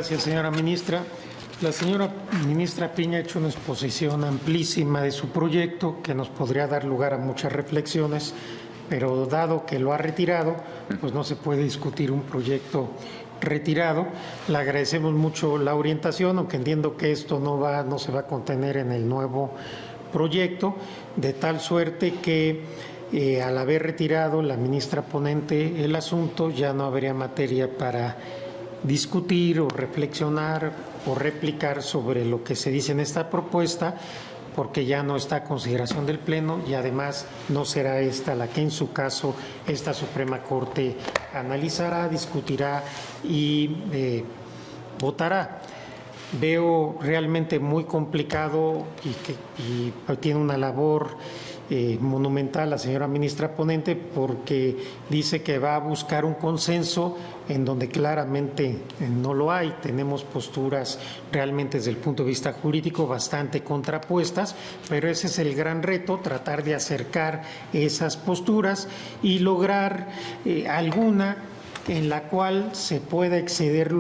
gracias, señora ministra. La señora ministra Piña ha hecho una exposición amplísima de su proyecto que nos podría dar lugar a muchas reflexiones, pero dado que lo ha retirado, pues no se puede discutir un proyecto retirado. Le agradecemos mucho la orientación, aunque entiendo que esto no se va a contener en el nuevo proyecto, de tal suerte que al haber retirado la ministra ponente el asunto, ya no habría materia para discutir o reflexionar o replicar sobre lo que se dice en esta propuesta, porque ya no está a consideración del Pleno y además no será esta la que en su caso esta Suprema Corte analizará, discutirá y votará. Veo realmente muy complicado y tiene una labor monumental la señora ministra ponente, porque dice que va a buscar un consenso en donde claramente no lo hay. Tenemos posturas realmente desde el punto de vista jurídico bastante contrapuestas, pero ese es el gran reto, tratar de acercar esas posturas y lograr alguna en la cual se pueda ceder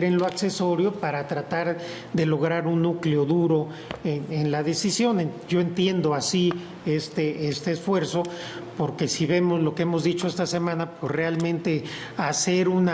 en lo accesorio para tratar de lograr un núcleo duro en la decisión. Yo entiendo así este esfuerzo, porque si vemos lo que hemos dicho esta semana, pues realmente hacer un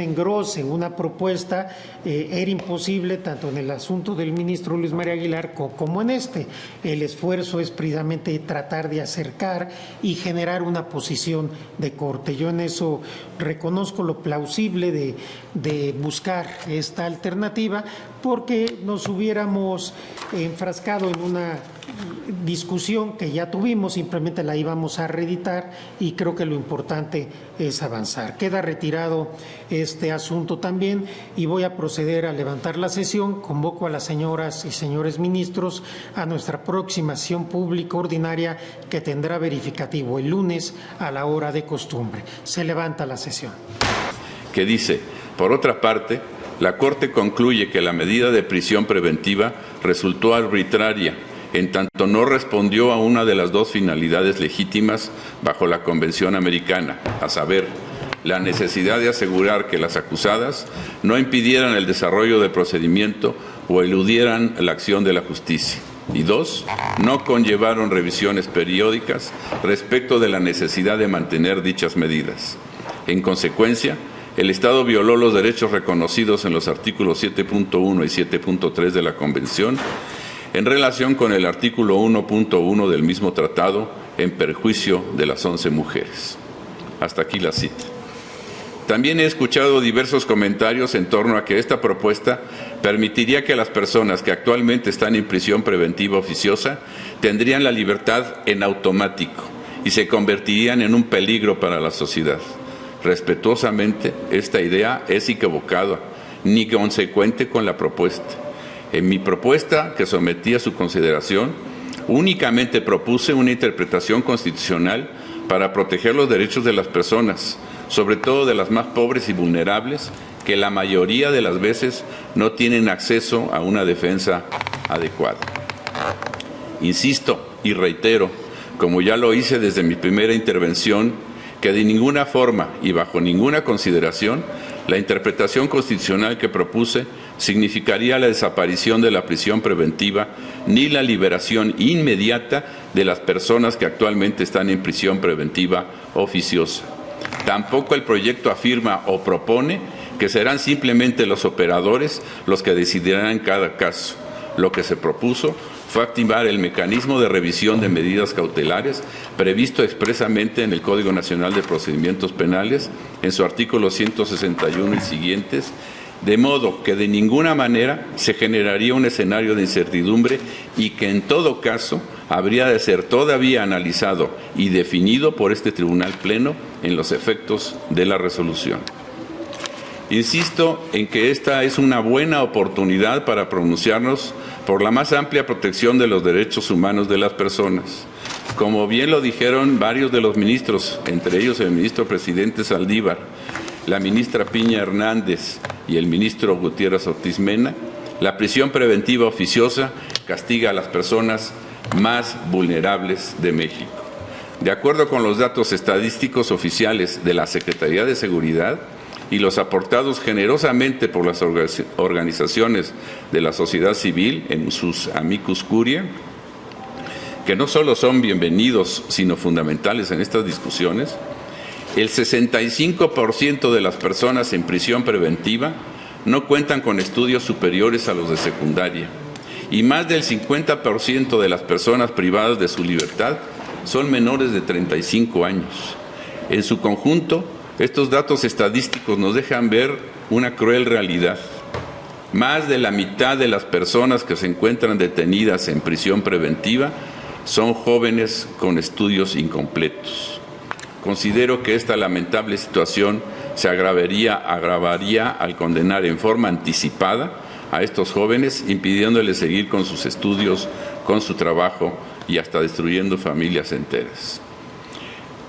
engrose, una propuesta, era imposible tanto en el asunto del ministro Luis María Aguilar como en este. El esfuerzo es precisamente tratar de acercar y generar una posición de corte. Yo en eso reconozco lo plausible de buscar esta alternativa, porque nos hubiéramos enfrascado en una discusión que ya tuvimos, simplemente la íbamos a reeditar, y creo que lo importante es avanzar. Queda retirado este asunto también y voy a proceder a levantar la sesión. Convoco a las señoras y señores ministros a nuestra próxima sesión pública ordinaria, que tendrá verificativo el lunes a la hora de costumbre. Se levanta la sesión. Que dice, por otra parte, la Corte concluye que la medida de prisión preventiva resultó arbitraria, en tanto no respondió a una de las dos finalidades legítimas bajo la Convención Americana, a saber, la necesidad de asegurar que las acusadas no impidieran el desarrollo del procedimiento o eludieran la acción de la justicia. Y dos, no conllevaron revisiones periódicas respecto de la necesidad de mantener dichas medidas. En consecuencia, el Estado violó los derechos reconocidos en los artículos 7.1 y 7.3 de la Convención en relación con el artículo 1.1 del mismo tratado, en perjuicio de las 11 mujeres. Hasta aquí la cita. También he escuchado diversos comentarios en torno a que esta propuesta permitiría que las personas que actualmente están en prisión preventiva oficiosa tendrían la libertad en automático y se convertirían en un peligro para la sociedad. Respetuosamente, esta idea es equivocada, ni consecuente con la propuesta. En mi propuesta, que sometí a su consideración, únicamente propuse una interpretación constitucional para proteger los derechos de las personas, sobre todo de las más pobres y vulnerables, que la mayoría de las veces no tienen acceso a una defensa adecuada. Insisto y reitero, como ya lo hice desde mi primera intervención, que de ninguna forma y bajo ninguna consideración la interpretación constitucional que propuse significaría la desaparición de la prisión preventiva ni la liberación inmediata de las personas que actualmente están en prisión preventiva oficiosa. Tampoco el proyecto afirma o propone que serán simplemente los operadores los que decidirán en cada caso. Lo que se propuso fue activar el mecanismo de revisión de medidas cautelares previsto expresamente en el Código Nacional de Procedimientos Penales, en su artículo 161 y siguientes, de modo que de ninguna manera se generaría un escenario de incertidumbre y que en todo caso habría de ser todavía analizado y definido por este Tribunal Pleno en los efectos de la resolución. Insisto en que esta es una buena oportunidad para pronunciarnos por la más amplia protección de los derechos humanos de las personas. Como bien lo dijeron varios de los ministros, entre ellos el ministro presidente Saldívar, la ministra Piña Hernández y el ministro Gutiérrez Ortiz Mena, la prisión preventiva oficiosa castiga a las personas más vulnerables de México. De acuerdo con los datos estadísticos oficiales de la Secretaría de Seguridad, y los aportados generosamente por las organizaciones de la sociedad civil en sus amicus curiae, que no solo son bienvenidos, sino fundamentales en estas discusiones, el 65% de las personas en prisión preventiva no cuentan con estudios superiores a los de secundaria, y más del 50% de las personas privadas de su libertad son menores de 35 años. En su conjunto, estos datos estadísticos nos dejan ver una cruel realidad. Más de la mitad de las personas que se encuentran detenidas en prisión preventiva son jóvenes con estudios incompletos. Considero que esta lamentable situación se agravaría al condenar en forma anticipada a estos jóvenes, impidiéndoles seguir con sus estudios, con su trabajo y hasta destruyendo familias enteras,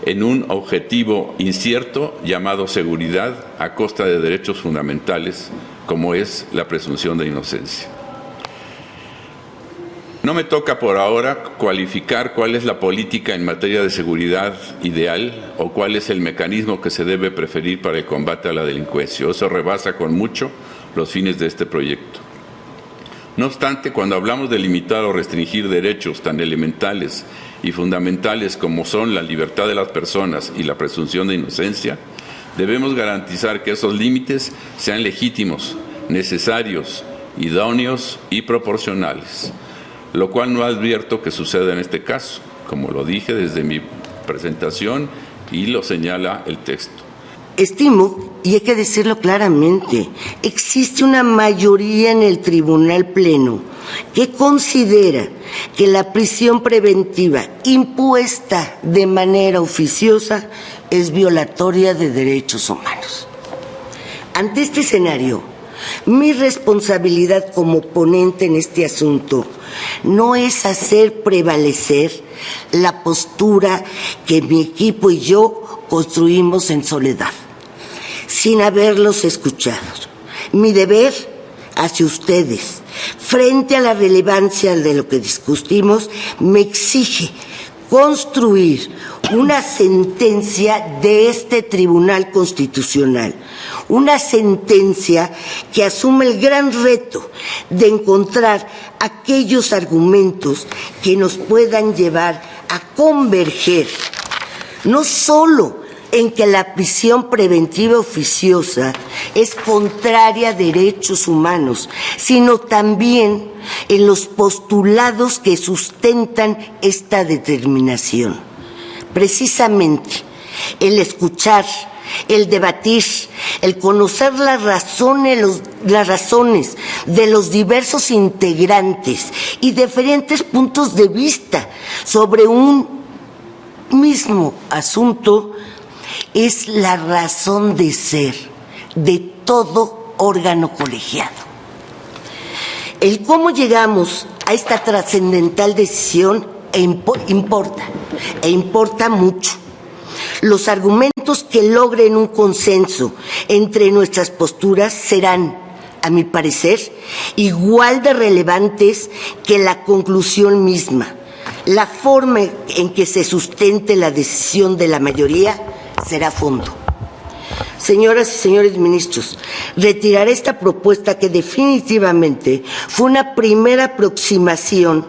en un objetivo incierto llamado seguridad a costa de derechos fundamentales como es la presunción de inocencia. No me toca por ahora cualificar cuál es la política en materia de seguridad ideal o cuál es el mecanismo que se debe preferir para el combate a la delincuencia. Eso rebasa con mucho los fines de este proyecto. No obstante, cuando hablamos de limitar o restringir derechos tan elementales y fundamentales como son la libertad de las personas y la presunción de inocencia, debemos garantizar que esos límites sean legítimos, necesarios, idóneos y proporcionales, lo cual no advierto que suceda en este caso, como lo dije desde mi presentación y lo señala el texto. Estimo, y hay que decirlo claramente, existe una mayoría en el Tribunal Pleno que considera que la prisión preventiva impuesta de manera oficiosa es violatoria de derechos humanos. Ante este escenario, mi responsabilidad como ponente en este asunto no es hacer prevalecer la postura que mi equipo y yo construimos en soledad, sin haberlos escuchado. Mi deber hacia ustedes, frente a la relevancia de lo que discutimos, me exige construir una sentencia de este Tribunal Constitucional, una sentencia que asume el gran reto de encontrar aquellos argumentos que nos puedan llevar a converger, no solo en que la prisión preventiva oficiosa es contraria a derechos humanos, sino también en los postulados que sustentan esta determinación. Precisamente, el escuchar, el debatir, el conocer las razones de los diversos integrantes y diferentes puntos de vista sobre un mismo asunto es la razón de ser de todo órgano colegiado. El cómo llegamos a esta trascendental decisión importa mucho. Los argumentos que logren un consenso entre nuestras posturas serán, a mi parecer, igual de relevantes que la conclusión misma. La forma en que se sustente la decisión de la mayoría será fondo. Señoras y señores ministros, retiraré esta propuesta que definitivamente fue una primera aproximación,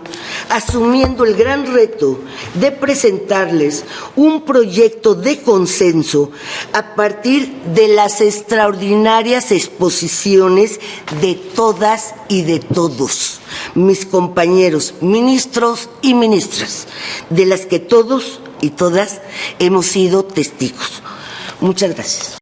asumiendo el gran reto de presentarles un proyecto de consenso a partir de las extraordinarias exposiciones de todas y de todos mis compañeros ministros y ministras, de las que todos y todas hemos sido testigos. Muchas gracias.